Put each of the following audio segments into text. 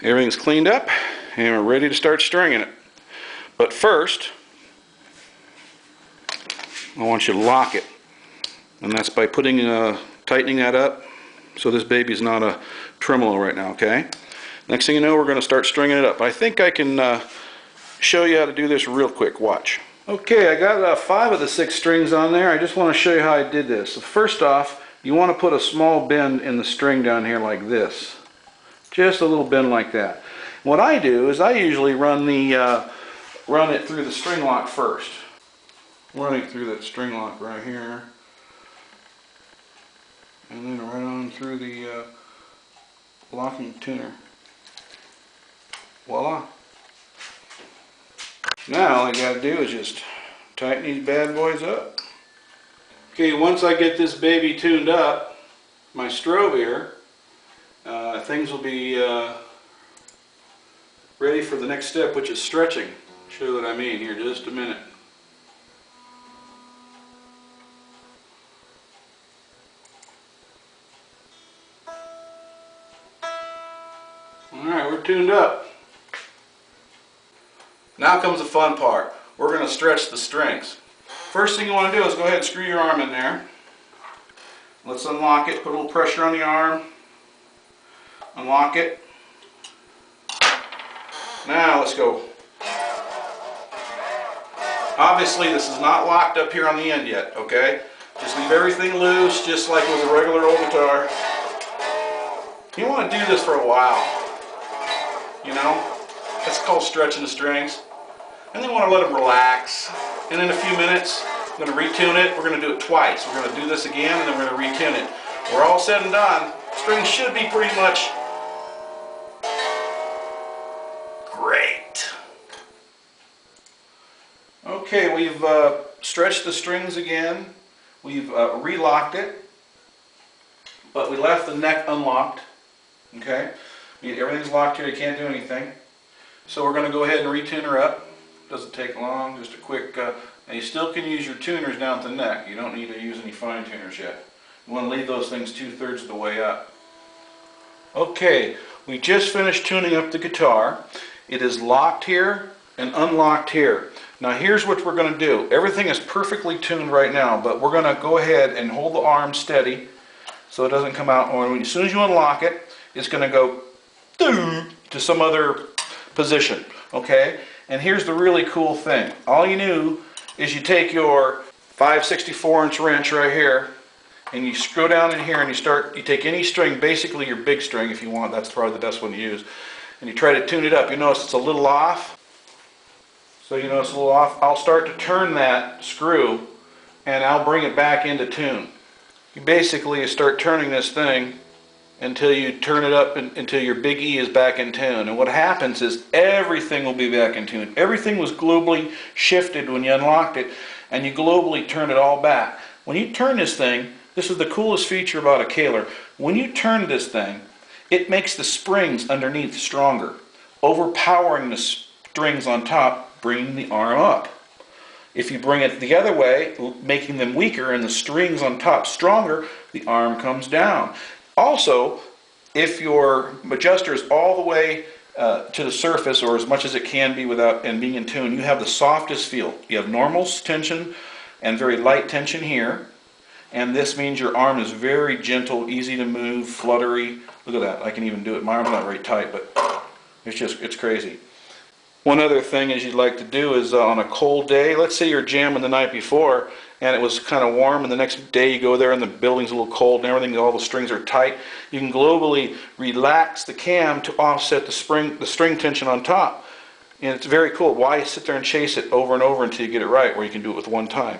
Everything's cleaned up and we're ready to start stringing it. But first, I want you to lock it. And that's by tightening that up so this baby's not a tremolo right now, okay? Next thing you know, we're going to start stringing it up. I think I can show you how to do this real quick. Watch. Okay, I got 5 of the 6 strings on there. I just want to show you how I did this. So first off, you want to put a small bend in the string down here like this. Just a little bend like that. What I do is I usually run it through the string lock first. Running through that string lock right here. And then right on through the locking tuner. Voila. Now all I got to do is just tighten these bad boys up. Okay, once I get this baby tuned up, my strobe here, things will be ready for the next step, which is stretching. I'll show you what I mean here in just a minute. Alright, we're tuned up. Now comes the fun part. We're going to stretch the strings. First thing you want to do is go ahead and screw your arm in there. Let's unlock it, put a little pressure on the arm. Unlock it. Now let's go. Obviously this is not locked up here on the end yet, okay? Just leave everything loose, just like with a regular old guitar. You want to do this for a while. You know? That's called stretching the strings. And then you want to let them relax. And in a few minutes, I'm going to retune it. We're going to do it twice. We're going to do this again, and then we're going to retune it. We're all said and done. Strings should be pretty much great. Okay, we've stretched the strings again. We've relocked it, but we left the neck unlocked. Okay, everything's locked here. You can't do anything. So we're going to go ahead and retune her up. Doesn't take long. Just a quick. And you still can use your tuners down at the neck. You don't need to use any fine tuners yet. You want to leave those things 2/3 of the way up. Okay, we just finished tuning up the guitar. It is locked here and unlocked here. Now here's what we're going to do. Everything is perfectly tuned right now, but we're going to go ahead and hold the arm steady so it doesn't come out. As soon as you unlock it, it's going to go to some other position. Okay? And here's the really cool thing. All you do is you take your 5/64" wrench right here, and you screw down in here, and you take any string, basically your big string if you want, that's probably the best one to use, and you try to tune it up. You notice it's a little off. So you notice a little off. I'll start to turn that screw, and I'll bring it back into tune. You basically start turning this thing until you turn it up until your big E is back in tune. And what happens is everything will be back in tune. Everything was globally shifted when you unlocked it, and you globally turn it all back. When you turn this thing, this is the coolest feature about a Kahler. When you turn this thing, it makes the springs underneath stronger, overpowering the strings on top, bringing the arm up. If you bring it the other way, making them weaker and the strings on top stronger, the arm comes down. Also, if your adjuster is all the way to the surface, or as much as it can be without and being in tune, you have the softest feel. You have normal tension and very light tension here, and this means your arm is very gentle, easy to move, fluttery. Look at that, I can even do it. My arm's not very tight, but it's crazy. One other thing is you'd like to do is on a cold day, let's say you're jamming the night before and it was kind of warm, and the next day you go there and the building's a little cold and everything, all the strings are tight. You can globally relax the cam to offset the string tension on top. And it's very cool. Why sit there and chase it over and over until you get it right, where you can do it with one time?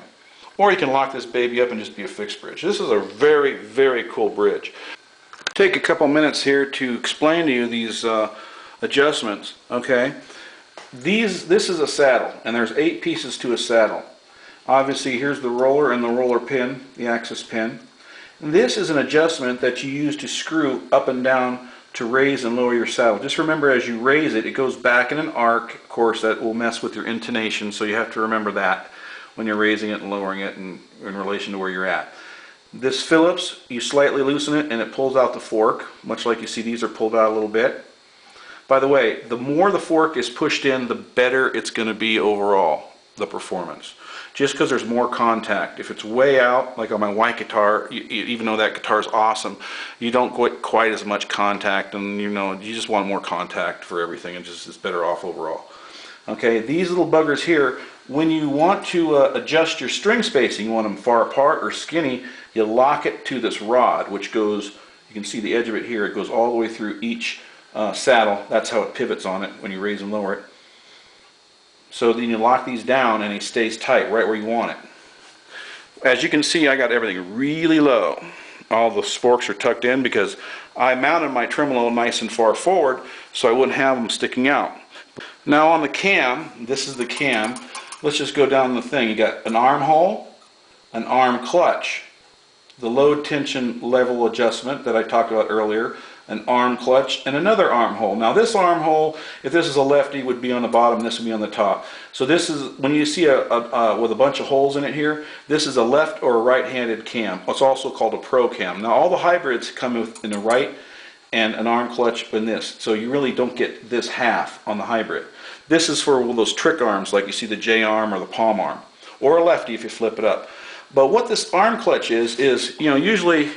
Or you can lock this baby up and just be a fixed bridge. This is a very, very cool bridge. Take a couple minutes here to explain to you these adjustments, okay? This is a saddle, and there's 8 pieces to a saddle. Obviously, here's the roller and the roller pin, the axis pin. And this is an adjustment that you use to screw up and down to raise and lower your saddle. Just remember, as you raise it, it goes back in an arc. Of course, that will mess with your intonation, so you have to remember that when you're raising it and lowering it in relation to where you're at. This Phillips, you slightly loosen it and it pulls out the fork, much like you see these are pulled out a little bit. By the way, the more the fork is pushed in, the better it's going to be overall, the performance. Just because there's more contact. If it's way out, like on my white guitar, even though that guitar is awesome, you don't get quite as much contact, and you just want more contact for everything, and just it's better off overall. Okay, these little buggers here, when you want to adjust your string spacing, you want them far apart or skinny, you lock it to this rod, which goes, you can see the edge of it here, it goes all the way through each saddle. That's how it pivots on it when you raise and lower it. So then you lock these down and it stays tight right where you want it. As you can see, I got everything really low. All the forks are tucked in because I mounted my tremolo nice and far forward so I wouldn't have them sticking out. Now on the cam, this is the cam, let's just go down the thing. You got an armhole, an arm clutch, the load tension level adjustment that I talked about earlier, an arm clutch, and another armhole. Now this armhole, if this is a lefty, would be on the bottom, this would be on the top. So this is, when you see with a bunch of holes in it here, this is a left or a right-handed cam. It's also called a pro cam. Now all the hybrids come in the right and an arm clutch in this. So you really don't get this half on the hybrid. This is for those trick arms like you see the J arm or the palm arm. Or a lefty if you flip it up. But what this arm clutch is usually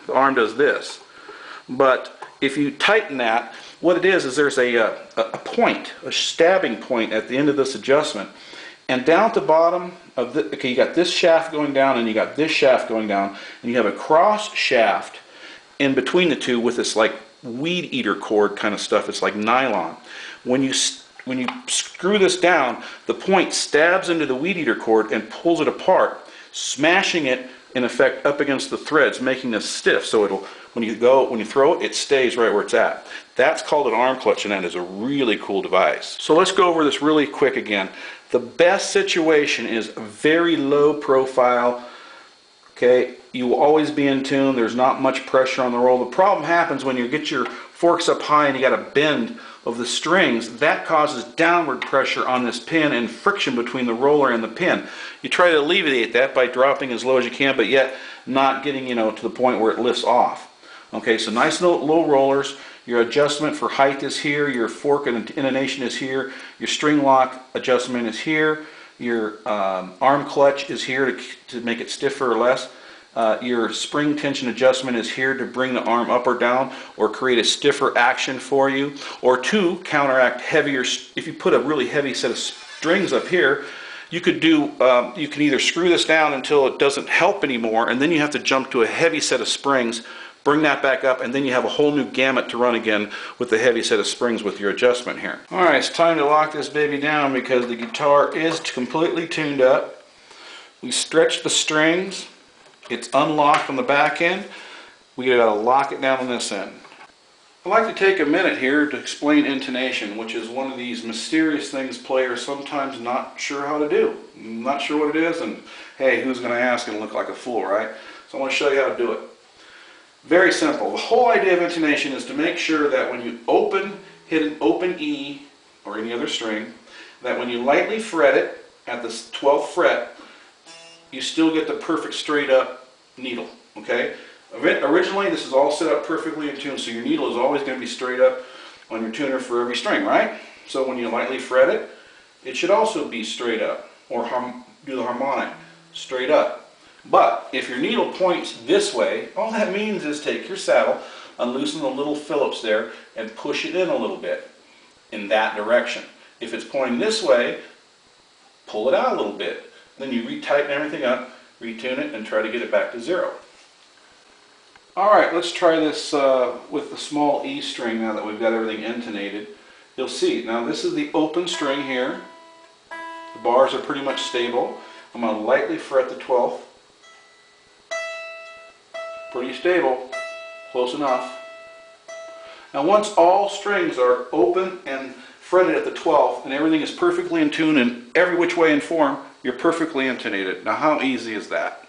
the arm does this. But if you tighten that, what it is there's a point, a stabbing point at the end of this adjustment. And down at the bottom of the, okay, you got this shaft going down and you got this shaft going down, and you have a cross shaft in between the two with this like weed eater cord kind of stuff. It's like nylon. When you screw this down, the point stabs into the weed eater cord and pulls it apart, smashing it in effect up against the threads, making this stiff. So it'll, when you throw it, it stays right where it's at. That's called an arm clutch, and that is a really cool device. So let's go over this really quick again. The best situation is a very low profile. Okay, you will always be in tune. There's not much pressure on the roll. The problem happens when you get your forks up high and you got a bend of the strings. That causes downward pressure on this pin and friction between the roller and the pin. You try to alleviate that by dropping as low as you can, but yet not getting to the point where it lifts off. Okay, so nice low rollers. Your adjustment for height is here. Your fork and intonation is here. Your string lock adjustment is here. Your arm clutch is here to make it stiffer or less. Your spring tension adjustment is here to bring the arm up or down or create a stiffer action for you, or to counteract heavier. If you put a really heavy set of strings up here, you could do, you can either screw this down until it doesn't help anymore, and then you have to jump to a heavy set of springs, bring that back up, and then you have a whole new gamut to run again with the heavy set of springs with your adjustment here. Alright, it's time to lock this baby down because the guitar is completely tuned up. We stretch the strings. It's unlocked on the back end. We got to lock it down on this end. I'd like to take a minute here to explain intonation, which is one of these mysterious things players sometimes not sure how to do. Not sure what it is, and hey, who's going to ask and look like a fool, right? So I want to show you how to do it. Very simple. The whole idea of intonation is to make sure that when you hit an open E or any other string, that when you lightly fret it at the 12th fret, you still get the perfect straight up needle, okay? Originally this is all set up perfectly in tune, so your needle is always going to be straight up on your tuner for every string, right? So when you lightly fret it, it should also be straight up, or do the harmonic, straight up. But if your needle points this way, all that means is take your saddle, unloosen the little Phillips there, and push it in a little bit in that direction. If it's pointing this way, pull it out a little bit. Then you retighten everything up, retune it, and try to get it back to zero. Alright, let's try this with the small E string now that we've got everything intonated. You'll see, now this is the open string here. The bars are pretty much stable. I'm going to lightly fret the 12th. Pretty stable, close enough. Now once all strings are open and fretted at the 12th and everything is perfectly in tune in every which way and form, you're perfectly intonated. Now how easy is that?